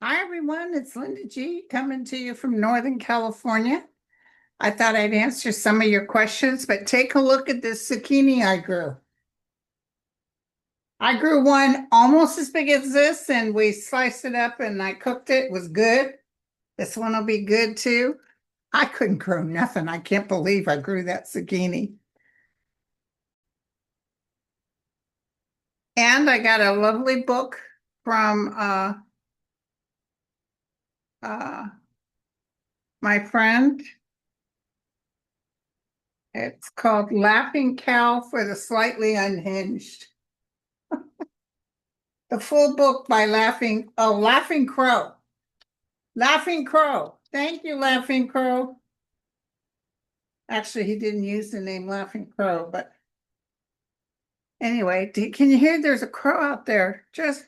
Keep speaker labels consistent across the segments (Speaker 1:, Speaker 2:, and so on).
Speaker 1: Hi, everyone. It's Linda G coming to you from Northern California. I thought I'd answer some of your questions, but take a look at this zucchini I grew. I grew one almost as big as this, and we sliced it up and I cooked it. It was good. This one will be good too. I couldn't grow nothing. I can't believe I grew that zucchini. And I got a lovely book from uh, my friend. It's called Laughing Cow for the Slightly Unhinged. The full book by Laughing Crow. Laughing Crow. Thank you, Laughing Crow. Actually, he didn't use the name Laughing Crow, but anyway, can you hear there's a crow out there just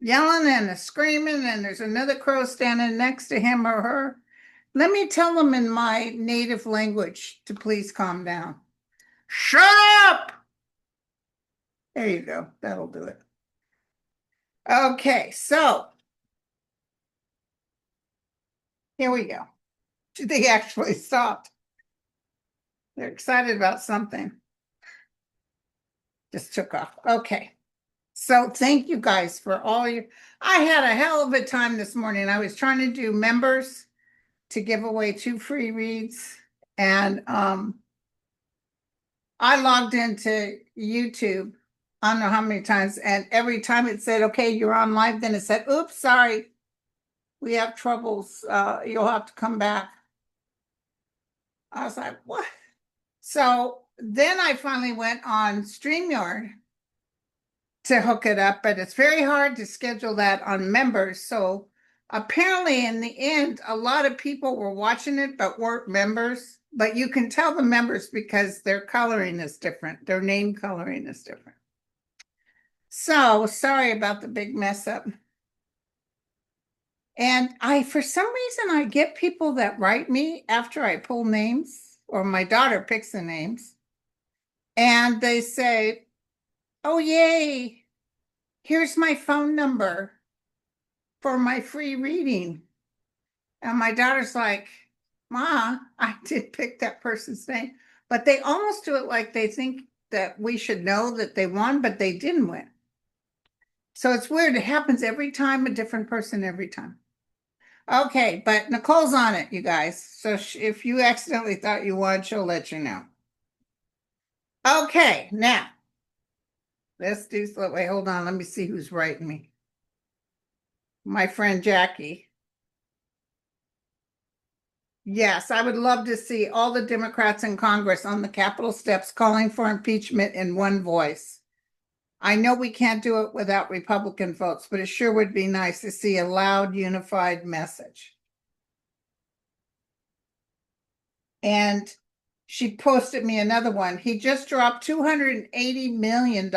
Speaker 1: yelling and screaming, and there's another crow standing next to him or her? Let me tell them in my native language to please calm down. Shut up! There you go. That'll do it. Okay, so here we go. They actually stopped. They're excited about something. Just took off. Okay. So thank you guys for all your, I had a hell of a time this morning. I was trying to do members to give away 2 free reads. And I logged into YouTube, I don't know how many times, and every time it said, okay, you're on live, then it said, oops, sorry, we have troubles. You'll have to come back. I was like, what? So then I finally went on StreamYard to hook it up, but it's very hard to schedule that on members. So apparently in the end, a lot of people were watching it, but weren't members. But you can tell the members because their coloring is different. Their name coloring is different. So sorry about the big mess up. And for some reason, I get people that write me after I pull names, or my daughter picks the names, and they say, oh, yay, here's my phone number for my free reading. And my daughter's like, Ma, I did pick that person's name. But they almost do it like they think that we should know that they won, but they didn't win. So it's weird. It happens every time, a different person every time. Okay, but Nicole's on it, you guys. So if you accidentally thought you won, she'll let you know. Okay, now let's do, wait, hold on. Let me see who's writing me. My friend Jackie. Yes, I would love to see all the Democrats in Congress on the Capitol steps calling for impeachment in one voice. I know we can't do it without Republican votes, but it sure would be nice to see a loud, unified message. And she posted me another one. He just dropped $280 million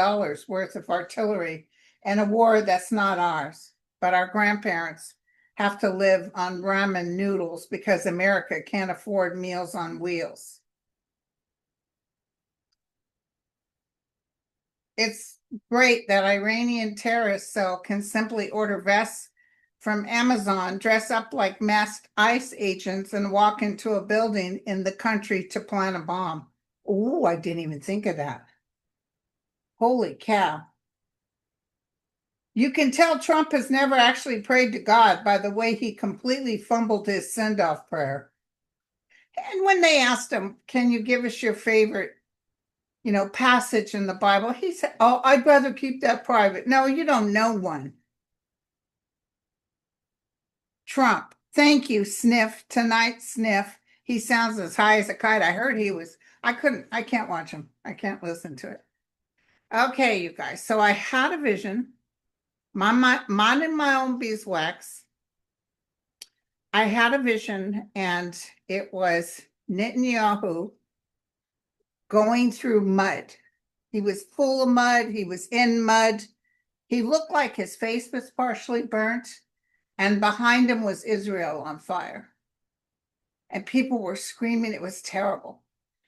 Speaker 1: worth of artillery in a war that's not ours, but our grandparents have to live on ramen noodles because America can't afford Meals on Wheels. It's great that Iranian terrorist cell can simply order vests from Amazon, dress up like masked ICE agents, and walk into a building in the country to plant a bomb. Oh, I didn't even think of that. Holy cow. You can tell Trump has never actually prayed to God by the way he completely fumbled his send-off prayer. And when they asked him, can you give us your favorite, passage in the Bible? He said, oh, I'd rather keep that private. No, you don't know one. Trump, thank you, Sniff. Tonight, Sniff. He sounds as high as a kite. I heard he was, I can't watch him. I can't listen to it. Okay, you guys. So I had a vision, minding my own beeswax. I had a vision, and it was Netanyahu going through mud. He was full of mud. He was in mud. He looked like his face was partially burnt, and behind him was Israel on fire. And people were screaming. It was terrible.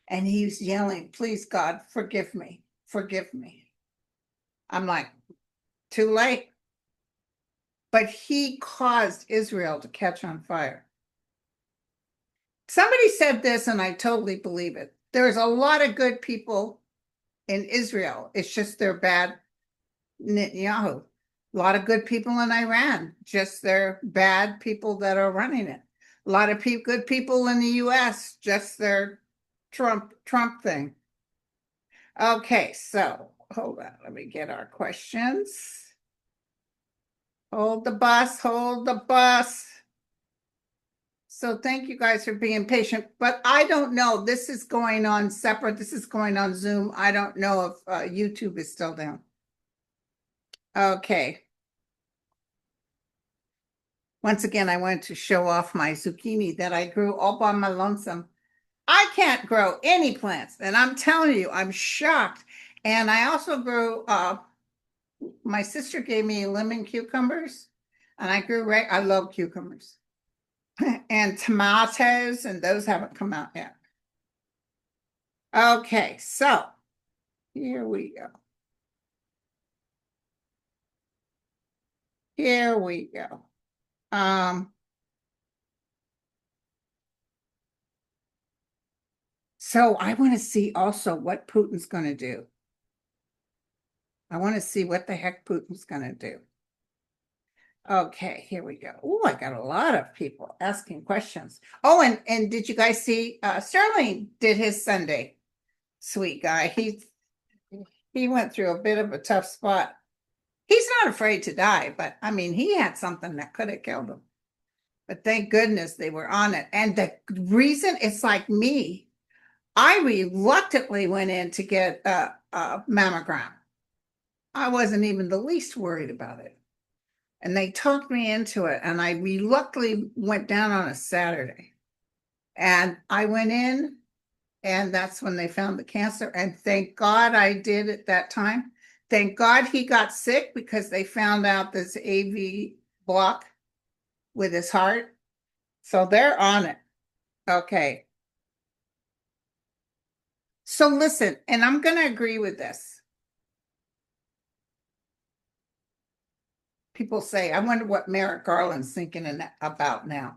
Speaker 1: And he was yelling, please, God, forgive me. Forgive me. I'm like, too late. but he caused Israel to catch on fire. Somebody said this, and I totally believe it. There's a lot of good people in Israel. It's just they're bad Netanyahu. A lot of good people in Iran, just they're bad people that are running it. A lot of good people in the US, just their Trump thing. Okay, so hold on, let me get our questions. Hold the bus, hold the bus. So thank you guys for being patient, but I don't know. This is going on separate. This is going on Zoom. I don't know if YouTube is still down. Okay. Once again, I wanted to show off my zucchini that I grew all by my lonesome. I can't grow any plants, and I'm telling you, I'm shocked. And I also grew, my sister gave me lemon cucumbers, and I grew, I love cucumbers. And tomatoes, and those haven't come out yet. Okay, so here we go. Here we go. So I want to see also what Putin's going to do. I want to see what the heck Putin's going to do. Okay, here we go. Oh, I got a lot of people asking questions. Oh, and did you guys see Sterling did his Sunday? Sweet guy. He went through a bit of a tough spot. He's not afraid to die, but I mean, he had something that could have killed him. But thank goodness they were on it. And the reason it's like me, I reluctantly went in to get a mammogram. I wasn't even the least worried about it. And they talked me into it. And I reluctantly went down on a Saturday. And I went in, and that's when they found the cancer. And thank God I did at that time. Thank God he got sick because they found out this AV block with his heart. So they're on it. Okay. So listen, and I'm going to agree with this. People say, I wonder what Merrick Garland's thinking about now.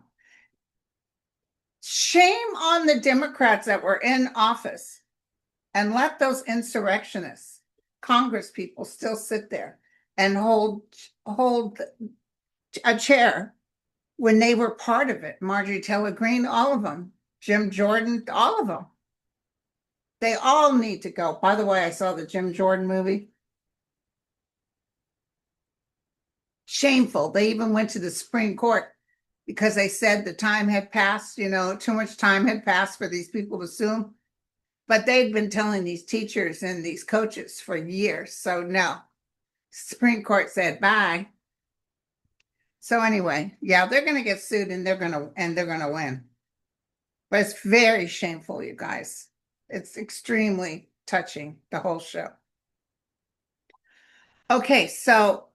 Speaker 1: Shame on the Democrats that were in office and let those insurrectionists, Congress people, still sit there and hold a chair when they were part of it. Marjorie Taylor Greene, all of them, Jim Jordan, all of them. They all need to go. By the way, I saw the Jim Jordan movie. Shameful. They even went to the Supreme Court because they said the time had passed, too much time had passed for these people to sue. But they'd been telling these teachers and these coaches for years. So no, Supreme Court said bye. So anyway, yeah, they're going to get sued and they're going to win. But it's very shameful, you guys. It's extremely touching, the whole show. Okay, so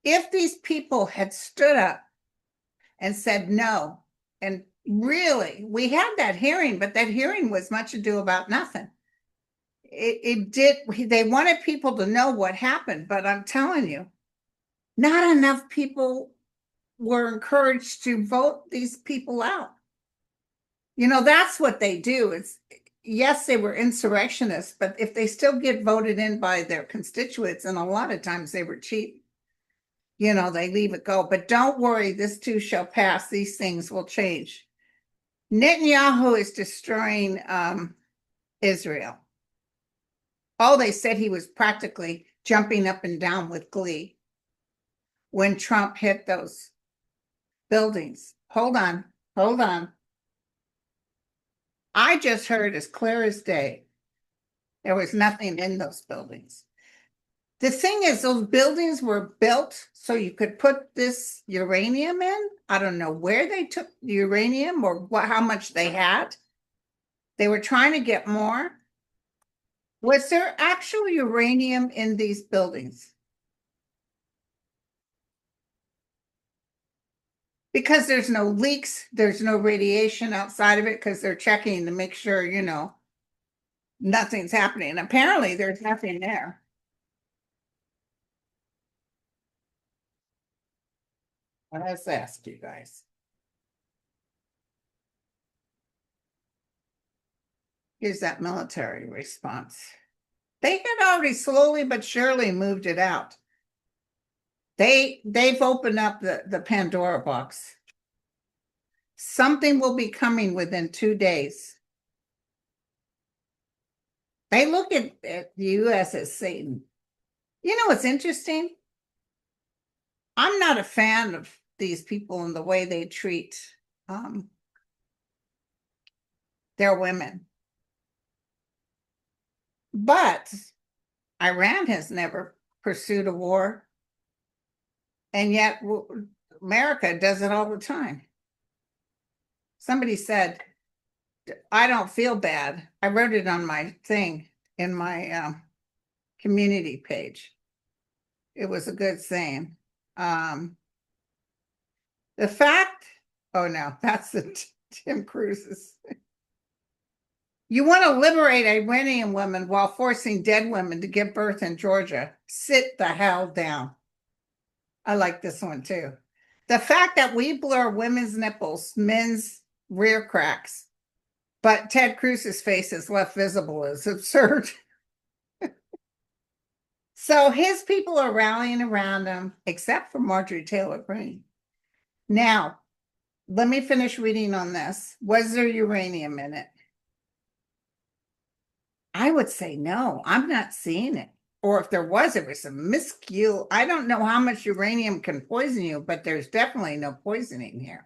Speaker 1: if these people had stood up and said no, and really, we had that hearing, but that hearing was much ado about nothing. They wanted people to know what happened, but I'm telling you, not enough people were encouraged to vote these people out. That's what they do. Yes, they were insurrectionists, but if they still get voted in by their constituents, and a lot of times they were cheap, they leave it go. But don't worry, this too shall pass. These things will change. Netanyahu is destroying Israel. Oh, they said he was practically jumping up and down with glee when Trump hit those buildings. Hold on. I just heard as clear as day, there was nothing in those buildings. The thing is, those buildings were built so you could put this uranium in. I don't know where they took the uranium or how much they had. They were trying to get more. Was there actual uranium in these buildings? Because there's no leaks, there's no radiation outside of it because they're checking to make sure, nothing's happening. Apparently, there's nothing there. Let's ask you guys. Here's that military response. They had already slowly but surely moved it out. They've opened up the Pandora box. Something will be coming within 2 days. They look at the US as Satan. You know what's interesting? I'm not a fan of these people and the way they treat their women. But Iran has never pursued a war. And yet America does it all the time. Somebody said, I don't feel bad. I wrote it on my thing in my community page. It was a good saying. The fact, oh no, that's the Tim Cruise's. You want to liberate Iranian women while forcing dead women to give birth in Georgia. Sit the hell down. I like this one too. The fact that we blur women's nipples, men's rear cracks, but Ted Cruz's face is left visible is absurd. So his people are rallying around him, except for Marjorie Taylor Greene. Now, let me finish reading on this. Was there uranium in it? I would say no. I'm not seeing it. Or if there was, it was a miscue. I don't know how much uranium can poison you, but there's definitely no poisoning here.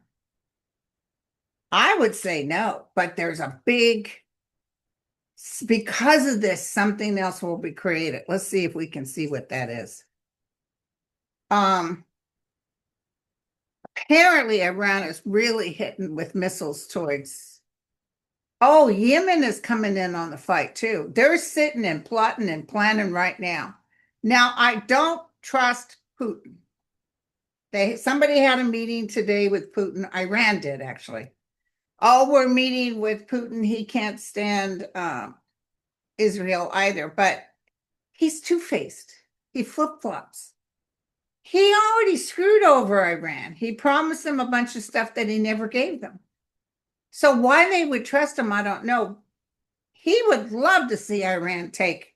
Speaker 1: I would say no, but there's a big, because of this, something else will be created. Let's see if we can see what that is. Apparently Iran is really hitting with missiles towards, oh, Yemen is coming in on the fight too. They're sitting and plotting and planning right now. Now, I don't trust Putin. Somebody had a meeting today with Putin. Iran did, actually. Oh, we're meeting with Putin. He can't stand Israel either, but he's two-faced. He flip-flops. He already screwed over Iran. He promised them a bunch of stuff that he never gave them. So why they would trust him, I don't know. He would love to see Iran take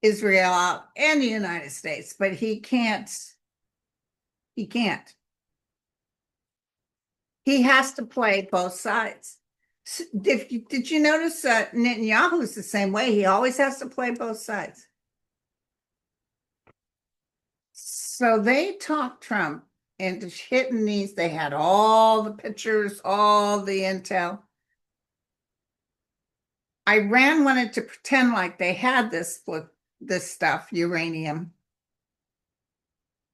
Speaker 1: Israel out and the United States, but he can't. He can't. He has to play both sides. Did you notice Netanyahu's the same way? He always has to play both sides. So they talked Trump into hitting these. They had all the pictures, all the intel. Iran wanted to pretend like they had this stuff, uranium,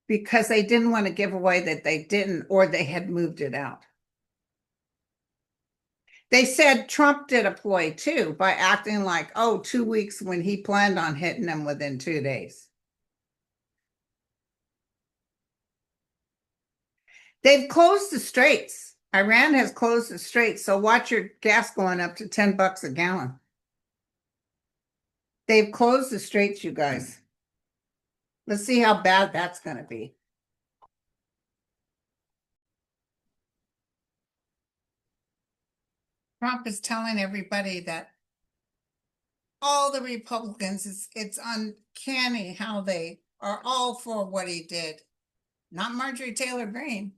Speaker 1: because they didn't want to give away that they didn't, or they had moved it out. They said Trump did a ploy too by acting like, oh, 2 weeks when he planned on hitting them within 2 days. They've closed the straits. Iran has closed the straits, so watch your gas going up to $10 a gallon. They've closed the straits, you guys. Let's see how bad that's going to be. Trump is telling everybody that all the Republicans, it's uncanny how they are all for what he did. Not Marjorie Taylor Greene.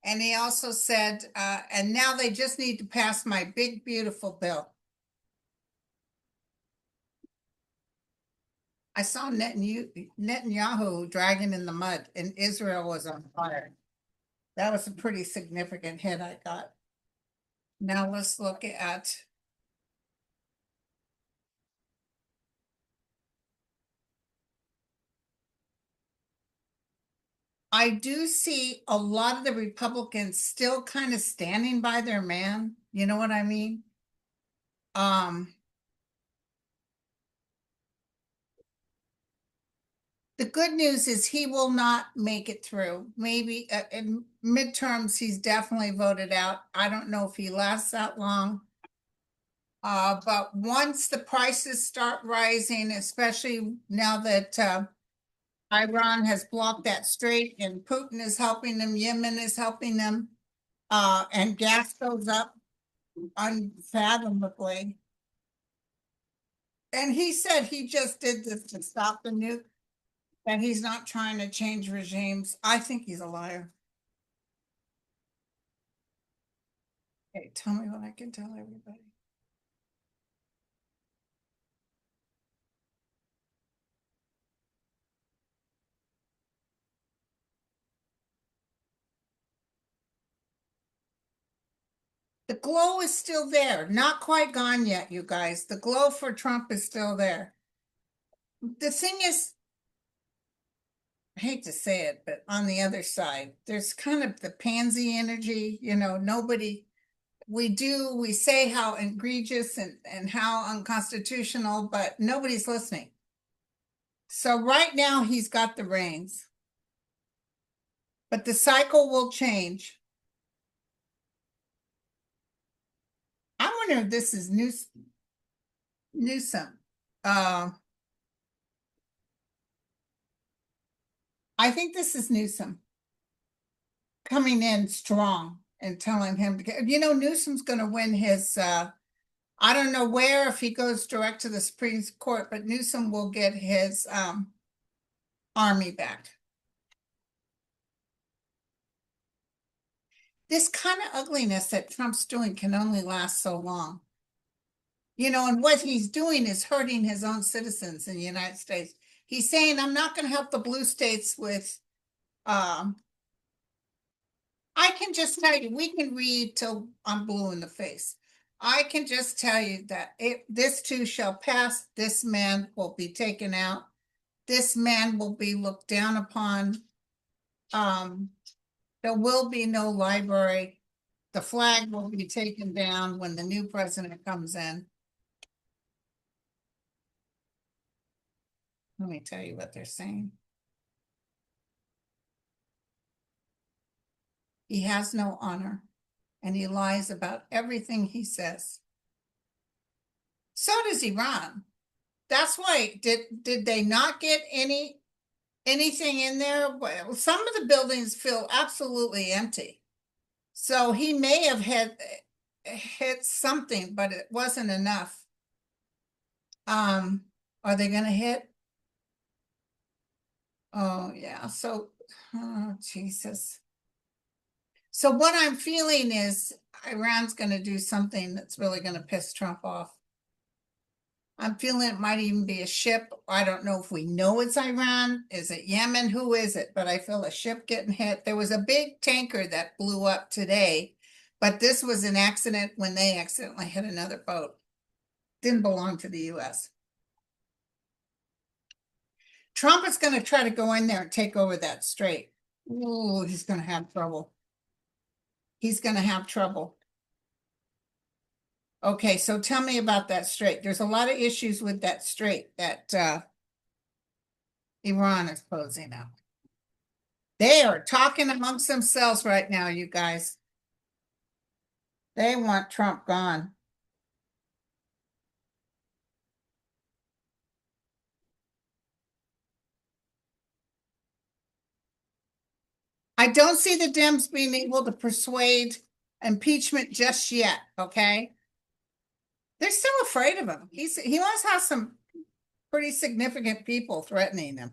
Speaker 1: And he also said, and now they just need to pass my big, beautiful bill. I saw Netanyahu dragging in the mud, and Israel was on fire. That was a pretty significant hit I got. Now let's look at, I do see a lot of the Republicans still kind of standing by their man. You know what I mean? The good news is he will not make it through. Maybe in midterms, he's definitely voted out. I don't know if he lasts that long. But once the prices start rising, especially now that Iran has blocked that strait and Putin is helping them, Yemen is helping them. And gas goes up unfathomably. And he said he just did this to stop the nuke, and he's not trying to change regimes. I think he's a liar. Okay, tell me what I can tell everybody. The glow is still there, not quite gone yet, you guys. The glow for Trump is still there. The thing is, I hate to say it, but on the other side, there's kind of the pansy energy, nobody, we say how egregious and how unconstitutional, but nobody's listening. So right now he's got the reins, but the cycle will change. I wonder if this is Newsom. I think this is Newsom coming in strong and telling him to get, Newsom's going to win his, I don't know where, if he goes direct to the Supreme Court, but Newsom will get his army back. This kind of ugliness that Trump's doing can only last so long. And what he's doing is hurting his own citizens in the United States. He's saying, I'm not going to help the blue states with, I can just tell you, we can read till I'm blue in the face. I can just tell you that this too shall pass. This man will be taken out. This man will be looked down upon. There will be no library. The flag will be taken down when the new president comes in. Let me tell you what they're saying. He has no honor, and he lies about everything he says. So does Iran. That's why did they not get anything in there? Well, some of the buildings feel absolutely empty. So he may have hit something, but it wasn't enough. Are they going to hit? Oh yeah. So, oh Jesus. So what I'm feeling is Iran's going to do something that's really going to piss Trump off. I'm feeling it might even be a ship. I don't know if we know it's Iran. Is it Yemen? Who is it? But I feel a ship getting hit. There was a big tanker that blew up today, but this was an accident when they accidentally hit another boat. Didn't belong to the US. Trump is going to try to go in there and take over that strait. Ooh, he's going to have trouble. He's going to have trouble. Okay, so tell me about that strait. There's a lot of issues with that strait that Iran is posing up. They are talking amongst themselves right now, you guys. They want Trump gone. I don't see the Dems being able to persuade impeachment just yet, okay? They're still afraid of him. He must have some pretty significant people threatening him.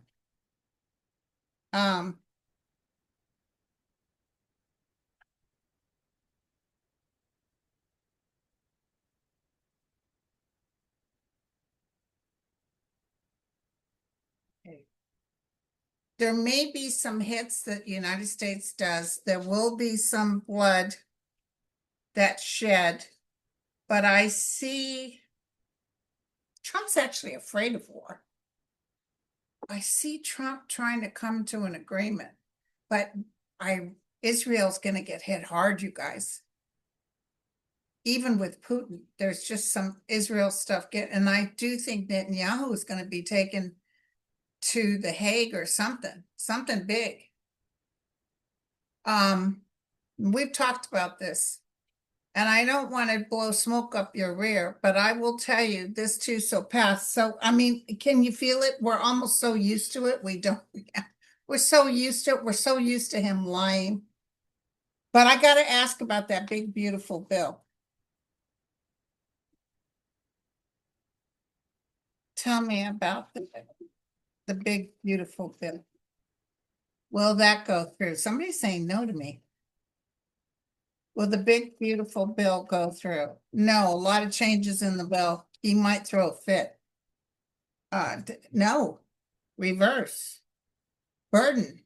Speaker 1: There may be some hits that the United States does. There will be some blood that's shed, but I see Trump's actually afraid of war. I see Trump trying to come to an agreement, but Israel's going to get hit hard, you guys. Even with Putin, there's just some Israel stuff and I do think Netanyahu is going to be taken to The Hague or something big. We've talked about this. And I don't want to blow smoke up your rear, but I will tell you this too shall pass. So, I mean, can you feel it? We're almost so used to it. We don't, we're so used to it. We're so used to him lying. But I got to ask about that big, beautiful bill. Tell me about the big, beautiful bill. Will that go through? Somebody's saying no to me. Will the big, beautiful bill go through? No, a lot of changes in the bill. He might throw a fit. No, reverse. Burden.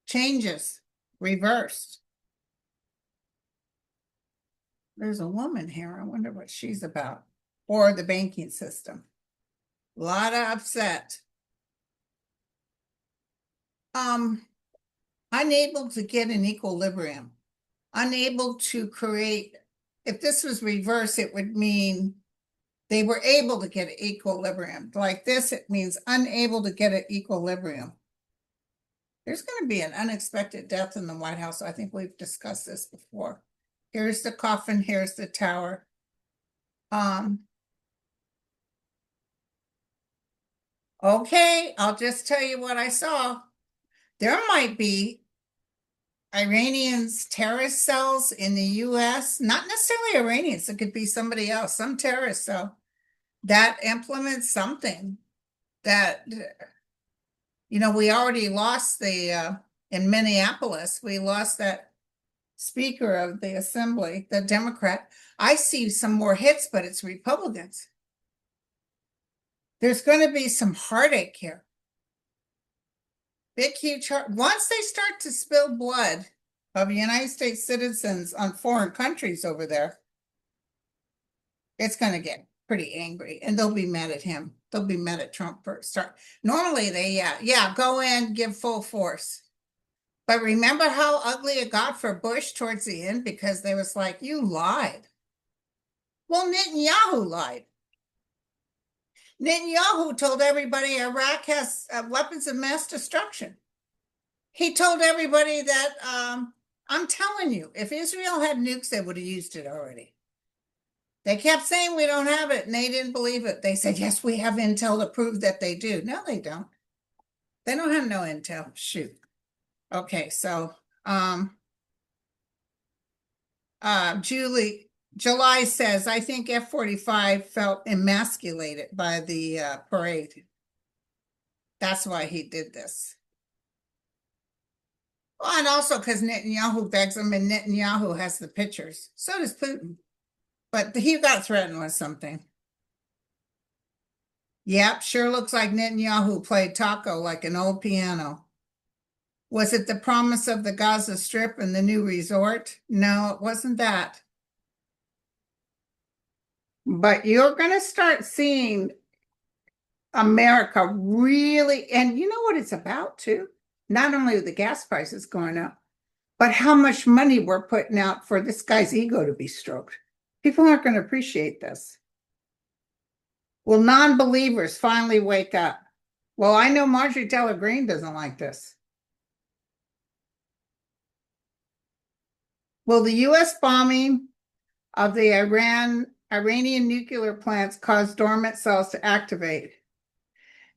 Speaker 1: Changes. Reversed. There's a woman here. I wonder what she's about. Or the banking system. A lot of upset. Unable to get an equilibrium. Unable to create, if this was reverse, it would mean they were able to get equilibrium. Like this, it means unable to get an equilibrium. There's going to be an unexpected death in the White House. I think we've discussed this before. Here's the coffin, here's the tower. Okay, I'll just tell you what I saw. There might be Iranians terrorist cells in the US, not necessarily Iranians, it could be somebody else, some terrorist cell that implements something that, you know, we already lost the, in Minneapolis, we lost that Speaker of the Assembly, the Democrat. I see some more hits, but it's Republicans. There's going to be some heartache here. Big, huge heart. Once they start to spill blood of United States citizens on foreign countries over there, it's going to get pretty angry, and they'll be mad at him. They'll be mad at Trump for start. Normally they, go in, give full force. But remember how ugly it got for Bush towards the end because they was like, you lied. Well, Netanyahu lied. Netanyahu told everybody Iraq has weapons of mass destruction. He told everybody that, I'm telling you, if Israel had nukes, they would have used it already. They kept saying we don't have it, and they didn't believe it. They said, yes, we have intel to prove that they do. No, they don't. They don't have no intel. Shoot. Okay, so July says, I think F-45 felt emasculated by the parade. That's why he did this. Well, and also because Netanyahu begs him, and Netanyahu has the pictures. So does Putin. But he got threatened with something. Yep, sure looks like Netanyahu played taco like an old piano. Was it the promise of the Gaza Strip and the new resort? No, it wasn't that. But you're going to start seeing America really, and you know what it's about too? Not only the gas prices going up, but how much money we're putting out for this guy's ego to be stroked. People aren't going to appreciate this. Will non-believers finally wake up? Well, I know Marjorie Taylor Greene doesn't like this. Will the U.S. bombing of the Iranian nuclear plants cause dormant cells to activate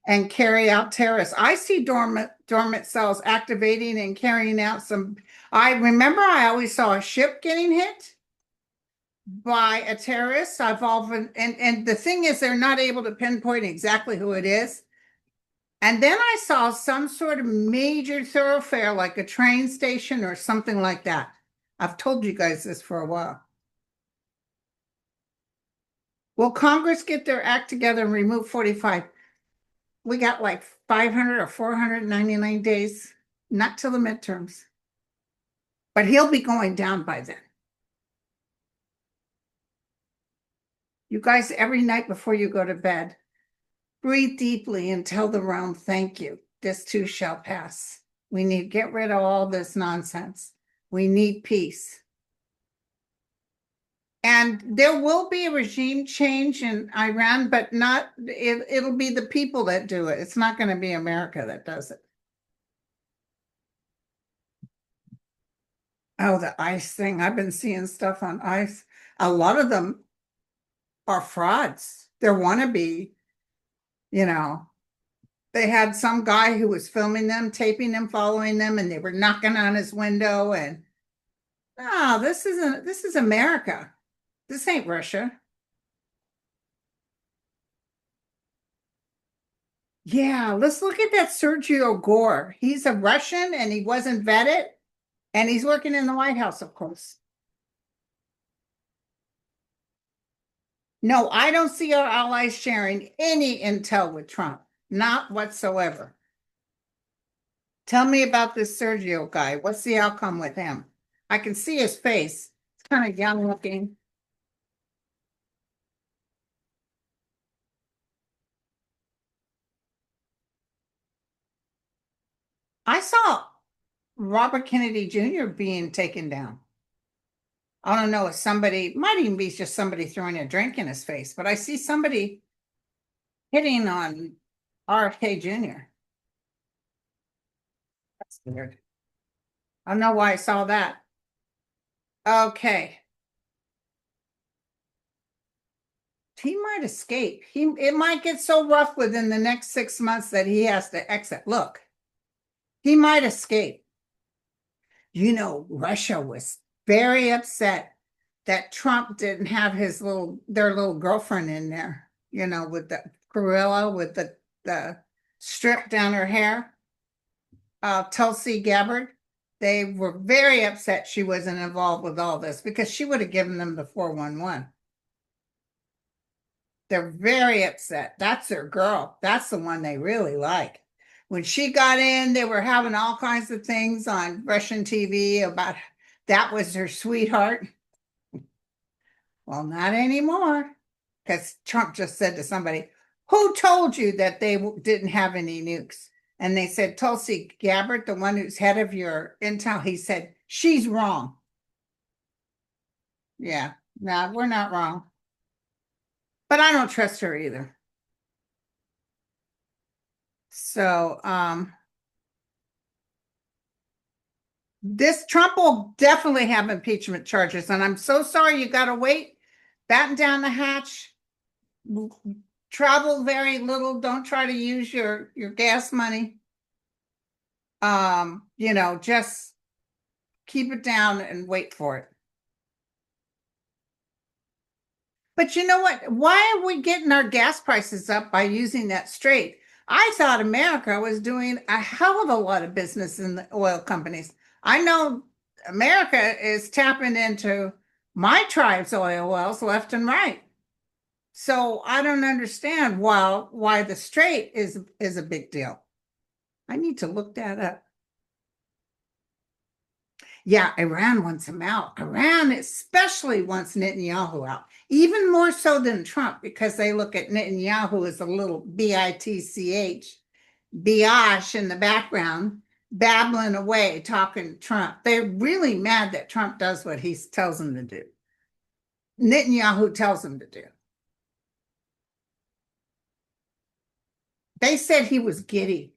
Speaker 1: and carry out terrorists? I see dormant cells activating and carrying out some. I remember I always saw a ship getting hit by a terrorist. I've often, and the thing is, they're not able to pinpoint exactly who it is. And then I saw some sort of major thoroughfare, like a train station or something like that. I've told you guys this for a while. Will Congress get their act together and remove 45? We got like 500 or 499 days, not till the midterms. But he'll be going down by then. You guys, every night before you go to bed, breathe deeply and tell the realm, thank you. This too shall pass. We need to get rid of all this nonsense. We need peace. And there will be a regime change in Iran, but not, it'll be the people that do it. It's not going to be America that does it. Oh, the ICE thing. I've been seeing stuff on ICE. A lot of them are frauds. They're wannabe, you know. They had some guy who was filming them, taping them, following them, and they were knocking on his window. And no, this is America. This ain't Russia. Yeah, let's look at that Sergio Gore. He's a Russian and he wasn't vetted, and he's working in the White House, of course. No, I don't see our allies sharing any intel with Trump, not whatsoever. Tell me about this Sergio guy. What's the outcome with him? I can see his face. It's kind of young looking. I saw Robert Kennedy Jr. being taken down. I don't know if somebody, might even be just somebody throwing a drink in his face, but I see somebody hitting on RFK Jr. That's weird. I don't know why I saw that. Okay. He might escape. It might get so rough within the next 6 months that he has to exit. Look, he might escape. Russia was very upset that Trump didn't have their little girlfriend in there, with the gorilla with the strip down her hair, Tulsi Gabbard. They were very upset she wasn't involved with all this because she would have given them the 411. They're very upset. That's their girl. That's the one they really like. When she got in, they were having all kinds of things on Russian TV about that was her sweetheart. Well, not anymore. Because Trump just said to somebody, who told you that they didn't have any nukes? And they said, Tulsi Gabbard, the one who's head of your intel, he said, she's wrong. Yeah, no, we're not wrong. But I don't trust her either. So, this Trump will definitely have impeachment charges, and I'm so sorry you got to wait. Batten down the hatch. Travel very little. Don't try to use your gas money. Just keep it down and wait for it. But you know what? Why are we getting our gas prices up by using that straight? I thought America was doing a hell of a lot of business in the oil companies. I know America is tapping into my tribe's oil wells left and right. So I don't understand why the strait is a big deal. I need to look that up. Yeah, Iran wants him out. Iran especially wants Netanyahu out, even more so than Trump, because they look at Netanyahu as a little bitch, biash in the background, babbling away, talking to Trump. They're really mad that Trump does what he tells them to do. Netanyahu tells them to do. They said he was giddy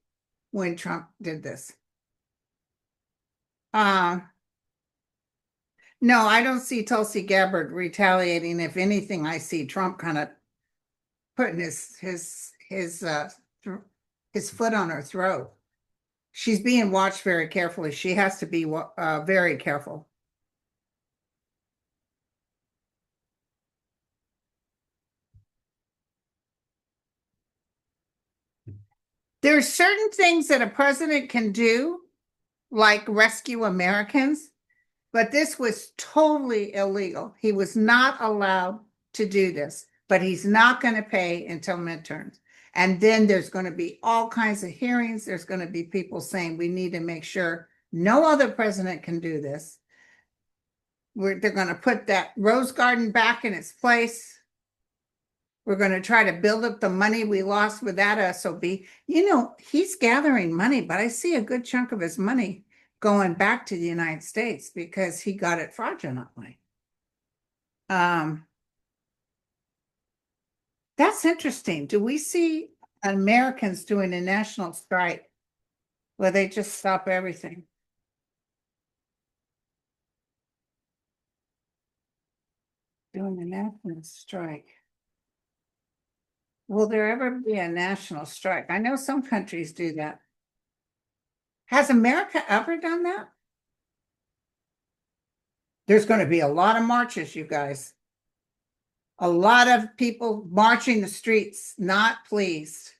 Speaker 1: when Trump did this. Uh, no, I don't see Tulsi Gabbard retaliating. If anything, I see Trump kind of putting his foot on her throat. She's being watched very carefully. She has to be very careful. There are certain things that a president can do, like rescue Americans, but this was totally illegal. He was not allowed to do this, but he's not going to pay until midterms. And then there's going to be all kinds of hearings. There's going to be people saying we need to make sure no other president can do this. They're going to put that Rose Garden back in its place. We're going to try to build up the money we lost with that SOB. He's gathering money, but I see a good chunk of his money going back to the United States because he got it fraudulently. That's interesting. Do we see Americans doing a national strike where they just stop everything? doing a national strike. Will there ever be a national strike? I know some countries do that. Has America ever done that? There's going to be a lot of marches, you guys. A lot of people marching the streets, not pleased.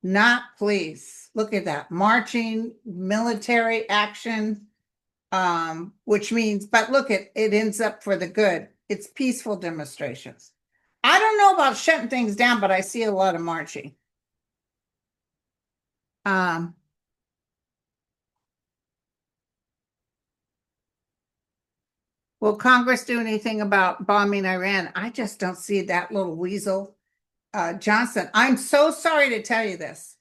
Speaker 1: Not pleased. Look at that. Marching, military action, which means, but look, it ends up for the good. It's peaceful demonstrations. I don't know about shutting things down, but I see a lot of marching. Will Congress do anything about bombing Iran? I just don't see that little weasel, Johnson. I'm so sorry to tell you this.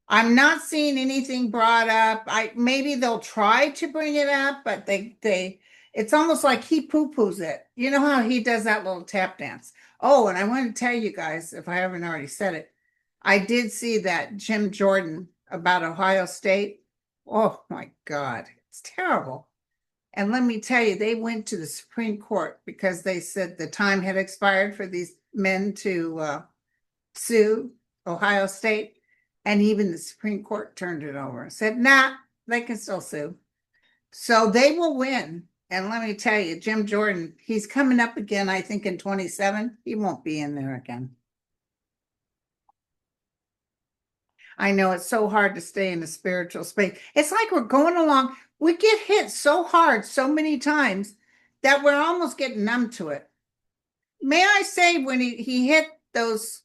Speaker 1: I'm not seeing anything brought up. Maybe they'll try to bring it up, but it's almost like he poo-poos it. You know how he does that little tap dance. Oh, and I want to tell you guys, if I haven't already said it, I did see that Jim Jordan about Ohio State. Oh my God, it's terrible. And let me tell you, they went to the Supreme Court because they said the time had expired for these men to sue Ohio State. And even the Supreme Court turned it over and said, nah, they can still sue. So they will win. And let me tell you, Jim Jordan, he's coming up again, I think in 27. He won't be in there again. I know it's so hard to stay in the spiritual space. It's like we're going along. We get hit so hard so many times that we're almost getting numb to it. May I say, when he hit those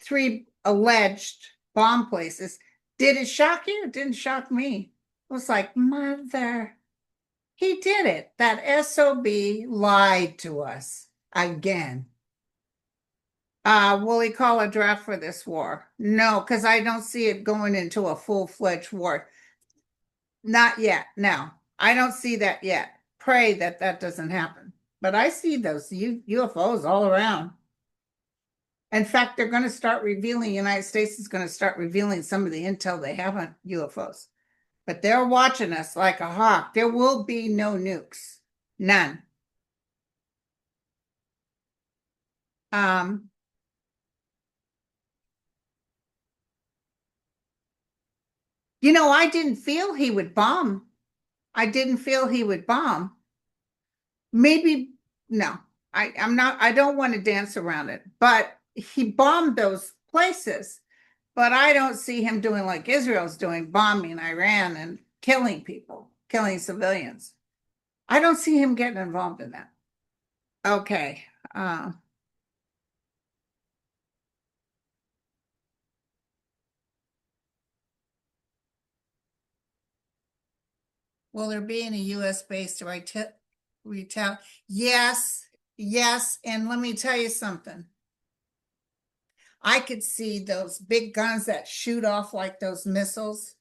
Speaker 1: 3 alleged bomb places, did it shock you? It didn't shock me. It was like, mother, he did it. That SOB lied to us again. Will he call a draft for this war? No, because I don't see it going into a full-fledged war. Not yet. No, I don't see that yet. Pray that that doesn't happen. But I see those UFOs all around. In fact, they're going to start revealing, the United States is going to start revealing some of the intel they have on UFOs. But they're watching us like a hawk. There will be no nukes. None. You know, I didn't feel he would bomb. I didn't feel he would bomb. Maybe, no, I don't want to dance around it, but he bombed those places. But I don't see him doing like Israel's doing, bombing Iran and killing people, killing civilians. I don't see him getting involved in that. Okay. Will there be any U.S. based retail? Yes, yes. And let me tell you something. I could see those big guns that shoot off like those missiles.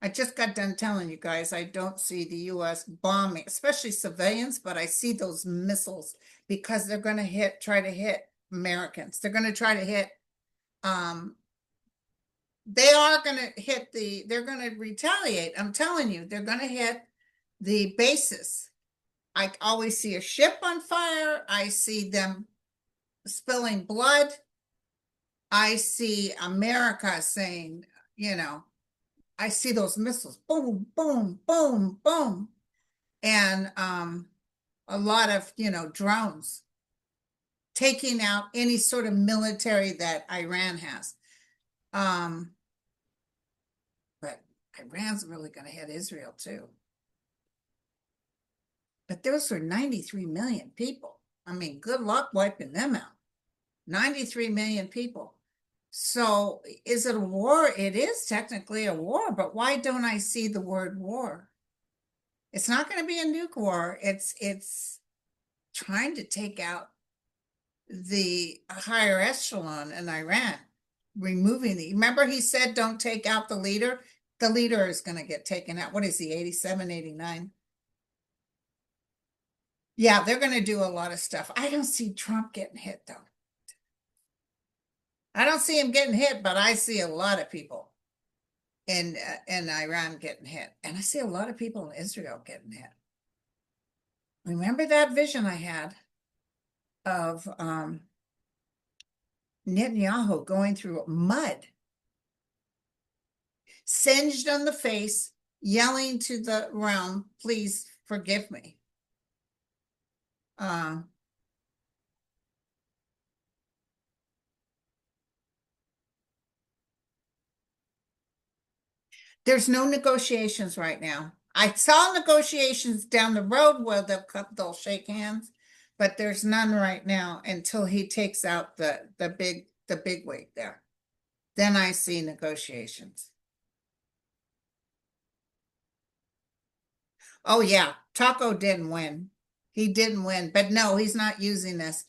Speaker 1: I just got done telling you guys I don't see the U.S. bombing, especially civilians, but I see those missiles because they're going to try to hit Americans. They're going to try to hit, they are going to hit they're going to retaliate. I'm telling you, they're going to hit the bases. I always see a ship on fire. I see them spilling blood. I see America saying, I see those missiles, boom, boom, boom, boom. And a lot of, drones taking out any sort of military that Iran has. But Iran's really going to hit Israel too. But those are 93 million people. I mean, good luck wiping them out. 93 million people. So is it a war? It is technically a war, but why don't I see the word war? It's not going to be a nuke war. It's trying to take out the higher echelon in Iran, removing remember he said don't take out the leader? The leader is going to get taken out. What is he, 87, 89? Yeah, they're going to do a lot of stuff. I don't see Trump getting hit though. I don't see him getting hit, but I see a lot of people. in Iran getting hit. And I see a lot of people in Israel getting hit. Remember that vision I had of Netanyahu going through mud, singed on the face, yelling to the realm, please forgive me. There's no negotiations right now. I saw negotiations down the road where they'll shake hands, but there's none right now until he takes out the big wig there. Then I see negotiations. Oh yeah, Taco didn't win. He didn't win, but no, he's not using this.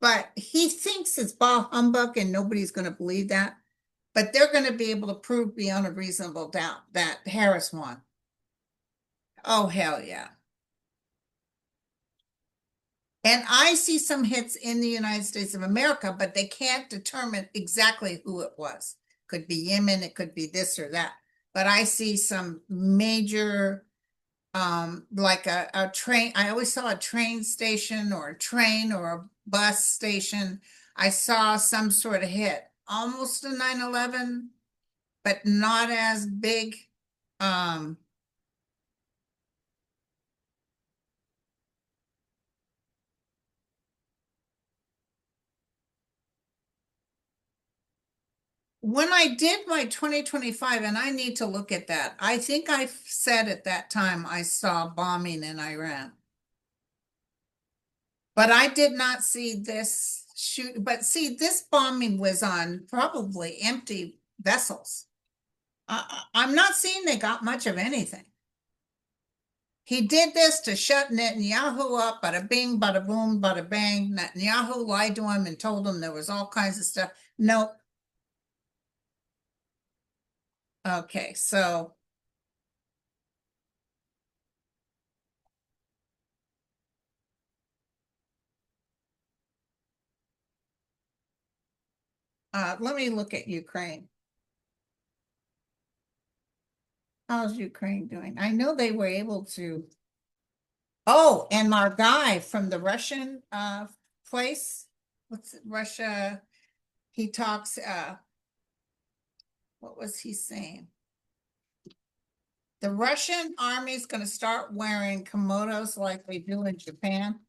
Speaker 1: But he thinks it's ball humbug and nobody's going to believe that. But they're going to be able to prove beyond a reasonable doubt that Harris won. Oh, hell yeah. And I see some hits in the United States of America, but they can't determine exactly who it was. Could be Yemen, it could be this or that. But I see some major, like a train. I always saw a train station or a train or a bus station. I saw some sort of hit, almost a 9/11, but not as big. When I did my 2025, and I need to look at that, I think I said at that time I saw bombing in Iran. But I did not see this shoot. But see, this bombing was on probably empty vessels. I'm not seeing they got much of anything. He did this to shut Netanyahu up, bada bing, bada boom, bada bang. Netanyahu lied to him and told him there was all kinds of stuff. Nope. Okay, so let me look at Ukraine. How's Ukraine doing? I know they were able to. Oh, and our guy from the Russian place, what's it, Russia? He talks. What was he saying? The Russian army is going to start wearing kimonos like they do in Japan.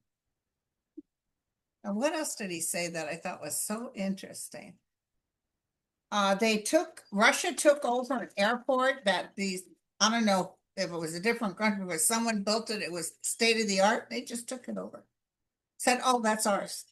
Speaker 1: And what else did he say that I thought was so interesting? Russia took over an airport that I don't know if it was a different country, but someone built it. It was state of the art. They just took it over. Said, oh, that's ours.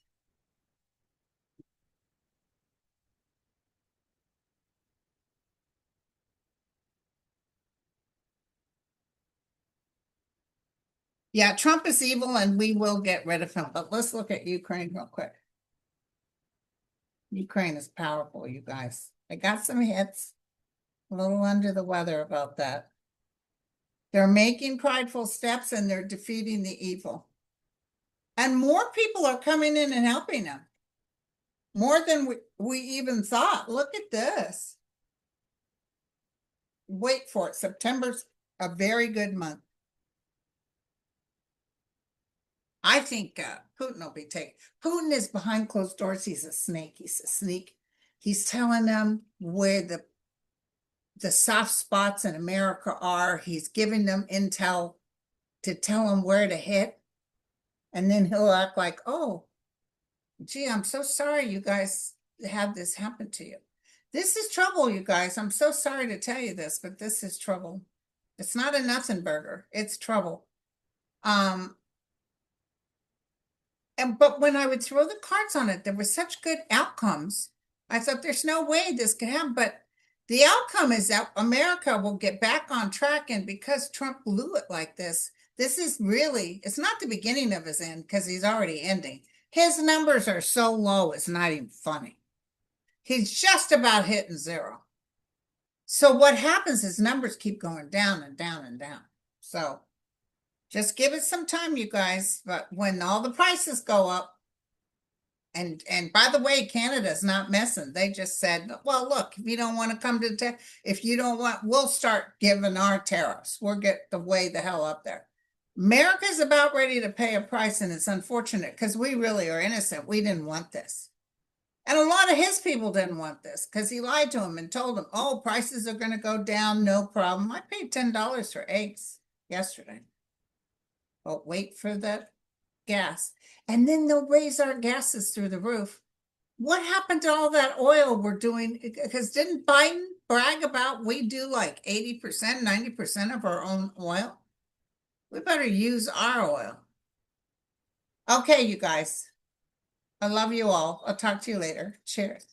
Speaker 1: Yeah, Trump is evil and we will get rid of him. But let's look at Ukraine real quick. Ukraine is powerful, you guys. They got some hits. A little under the weather about that. They're making prideful steps and they're defeating the evil. And more people are coming in and helping them. More than we even thought. Look at this. Wait for it. September's a very good month. I think Putin will be taken. Putin is behind closed doors. He's a snake. He's a sneak. He's telling them where the soft spots in America are. He's giving them intel to tell them where to hit. And then he'll act like, oh, gee, I'm so sorry you guys had this happen to you. This is trouble, you guys. I'm so sorry to tell you this, but this is trouble. It's not a nothing burger. It's trouble. But when I would throw the cards on it, there were such good outcomes. I thought there's no way this could happen, but the outcome is that America will get back on track. And because Trump blew it like this is really, it's not the beginning of his end because he's already ending. His numbers are so low, it's not even funny. He's just about hitting zero. So what happens is numbers keep going down and down and down. So just give it some time, you guys. But when all the prices go up, And by the way, Canada's not messing. They just said, well, look, if you don't want to come to if you don't want, we'll start giving our tariffs. We'll get the way the hell up there. America's about ready to pay a price, and it's unfortunate because we really are innocent. We didn't want this. And a lot of his people didn't want this because he lied to them and told them, oh, prices are going to go down, no problem. I paid $10 for eggs yesterday. But wait for that gas. And then they'll raise our gases through the roof. What happened to all that oil we're doing? Because didn't Biden brag about we do like 80%, 90% of our own oil? We better use our oil. Okay, you guys. I love you all. I'll talk to you later. Cheers.